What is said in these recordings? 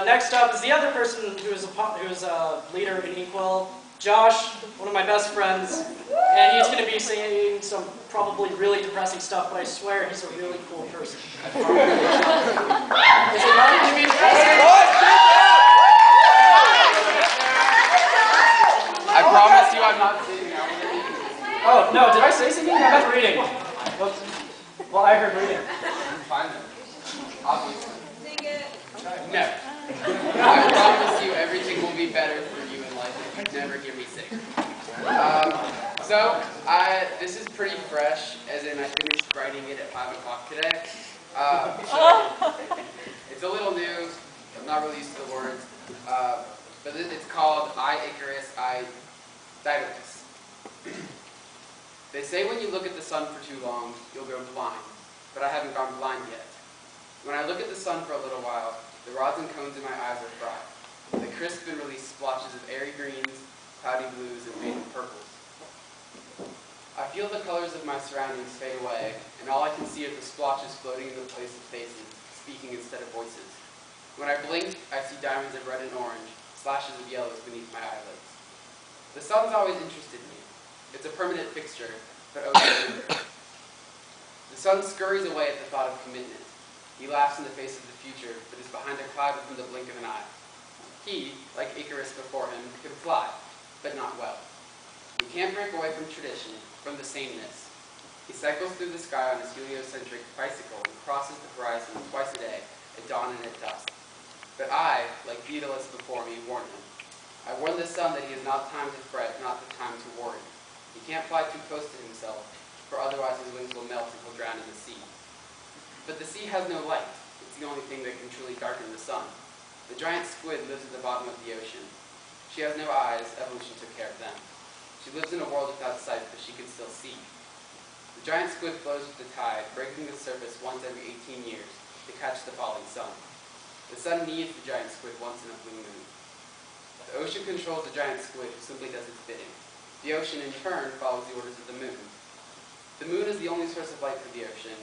Next up is the other person who's a leader in Equal, Josh, one of my best friends, and he's going to be saying some probably really depressing stuff, but I swear he's a really cool person. Is it not going to be depressing? I promise you I'm not singing. Oh, no, did I say singing? I meant reading. Well, I heard reading. Fine then. Obviously. Sing it. No. I promise you everything will be better for you in life if you never hear me sing. This is pretty fresh, as in I finished writing it at 5 o'clock today. It's a little new. I'm not really used to the words. But it's called I, Icarus, I, Daedalus. They say when you look at the sun for too long, you'll go blind. But I haven't gone blind yet. When I look at the sun for a little while, the rods and cones in my eyes are fried. The crisp and released splotches of airy greens, cloudy blues, and maiden purples. I feel the colors of my surroundings fade away, and all I can see are the splotches floating in the place of faces, speaking instead of voices. When I blink, I see diamonds of red and orange, slashes of yellows beneath my eyelids. The sun's always interested me. It's a permanent fixture, but oh so temporary. The sun scurries away at the thought of commitment. He laughs in the face of the future, but is behind a cloud within the blink of an eye. He, like Icarus before him, can fly, but not well. He can't break away from tradition, from the sameness. He cycles through the sky on his heliocentric bicycle and crosses the horizon twice a day, at dawn and at dusk. But I, like Daedalus before me, warn him. I warn the sun that he has not time to fret, not the time to worry. He can't fly too close to himself, for otherwise his wings will melt and he'll drown in the sea. But the sea has no light. It's the only thing that can truly darken the sun. The giant squid lives at the bottom of the ocean. She has no eyes, evolution took care of them. She lives in a world without sight, but she can still see. The giant squid flows with the tide, breaking the surface once every 18 years to catch the falling sun. The sun needs the giant squid once in a blue moon. The ocean controls the giant squid, who simply does its bidding. The ocean, in turn, follows the orders of the moon. The moon is the only source of light for the ocean,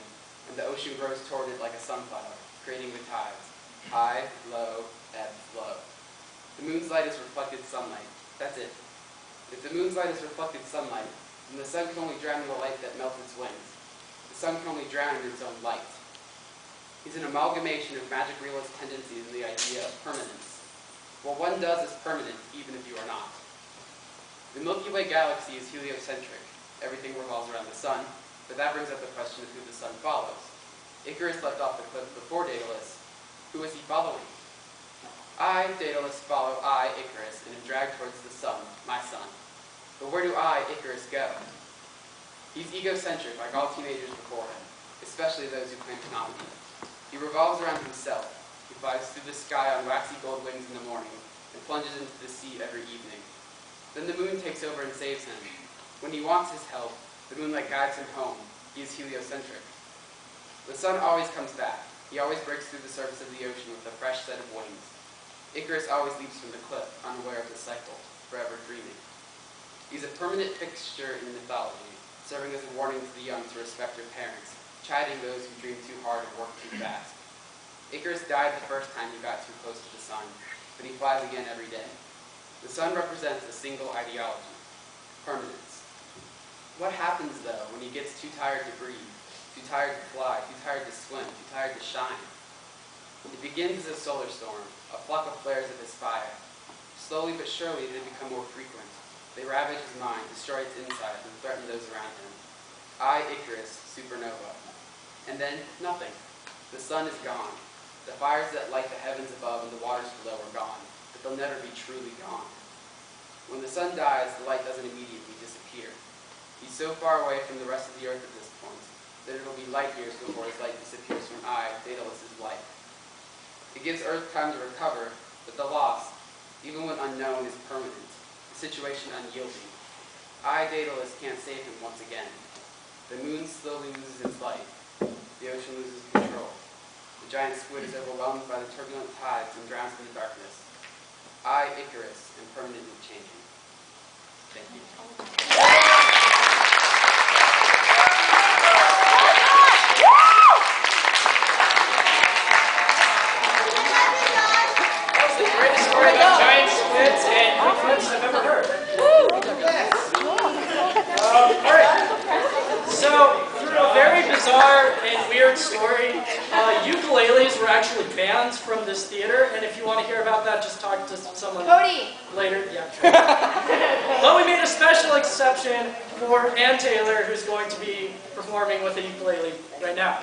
and the ocean grows toward it like a sunflower, creating the tides. High, low, ebb, flow. The moon's light is reflected sunlight. That's it. If the moon's light is reflected sunlight, then the sun can only drown in the light that melts its wings. The sun can only drown in its own light. He's an amalgamation of magic realist tendencies and the idea of permanence. What one does is permanent, even if you are not. The Milky Way galaxy is heliocentric. Everything revolves around the sun, but that brings up the question of who the sun follows. Icarus left off the cliff before Daedalus. Who is he following? I, Daedalus, follow I, Icarus, and am dragged towards the sun, my sun. But where do I, Icarus, go? He's egocentric, like all teenagers before him, especially those who claim to not be. He revolves around himself. He flies through the sky on waxy gold wings in the morning, and plunges into the sea every evening. Then the moon takes over and saves him. When he wants his help, the moonlight guides him home. He is heliocentric. The sun always comes back. He always breaks through the surface of the ocean with a fresh set of wings. Icarus always leaps from the cliff, unaware of the cycle, forever dreaming. He's a permanent fixture in mythology, serving as a warning to the young to respect their parents, chiding those who dream too hard and work too fast. Icarus died the first time he got too close to the sun, but he flies again every day. The sun represents a single ideology, permanence. What happens, though, when he gets too tired to breathe, too tired to fly, too tired to swim, too tired to shine? It begins as a solar storm, a flock of flares of his fire. Slowly but surely they become more frequent. They ravage his mind, destroy its insides, and threaten those around him. I, Icarus, supernova. And then, nothing. The sun is gone. The fires that light the heavens above and the waters below are gone, but they'll never be truly gone. When the sun dies, the light doesn't immediately disappear. He's so far away from the rest of the earth at this point that it'll be light years before his light disappears from I, Daedalus' life. It gives Earth time to recover, but the loss, even when unknown, is permanent, the situation unyielding. I, Daedalus, can't save him once again. The moon slowly loses its light. The ocean loses control. The giant squid is overwhelmed by the turbulent tides and drowns in the darkness. I, Icarus, am permanently changing. Thank you. actually banned from this theater, and if you want to hear about that, just talk to someone Cody! later. Yeah, sure. But we made a special exception for Ann Taylor, who's going to be performing with the ukulele right now.